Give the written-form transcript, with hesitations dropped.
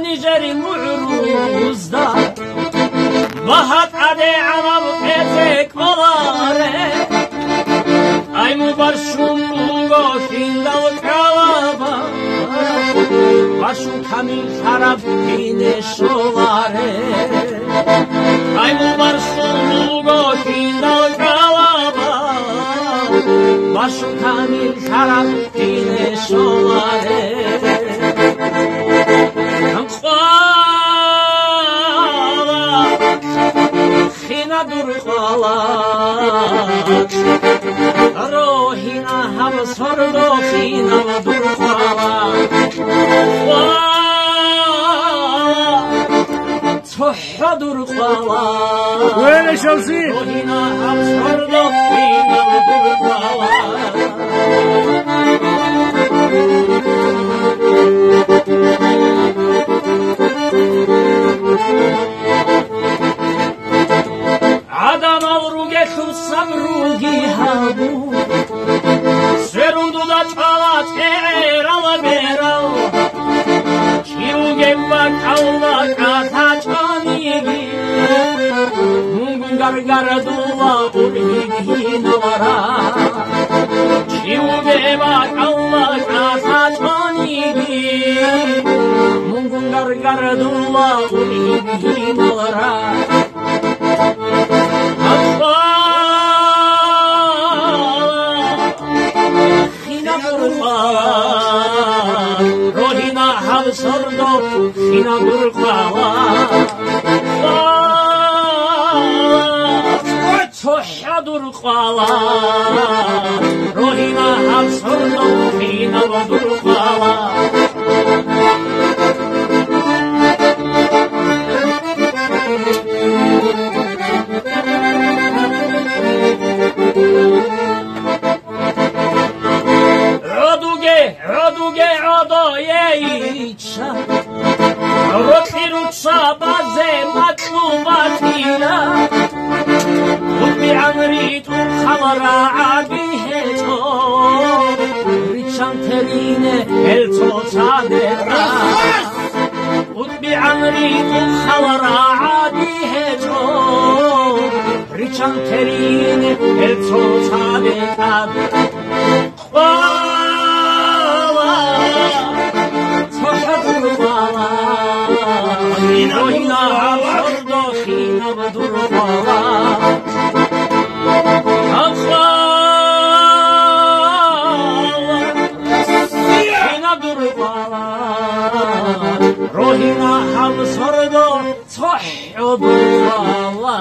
نيجري معروزدا بهت عدي عرب اتك ملاره اي مبرشون بوغوشين دو كلابا باشو كميل خراب بینه شواره اي مبرشون بوغوشين دو كلابا باشو كميل خراب بینه شواره روحنا هم سردو خینا و درخوالا صح درخوالا وين شمسي روحنا هم سردو خینا و درخوالا روگی هابو سرندو دا چالات ایرال بیرال کیوگه بکاولا کاتا چانیگی مونگون گرگر دولا اولگی نوارا کیوگه بکاولا کاتا چانیگی مونگون گرگر دولا اولگی نوارا روحنا هم سردو خینا درخوالا صح درخوالا روحنا هم سردو خینا درخوالا عدوگه عداییچا روکی روچا بازه مطلوباتینا خودبی عمری تو خبر عبیه تو ریچان ترینه التو تادرا خودبی عمری تو خبر عبیه تو ریچان ترینه التو تادرا روحنا هم سردو خینا و درخوالا خینا درخوالا روحنا هم سردو صح درخوالا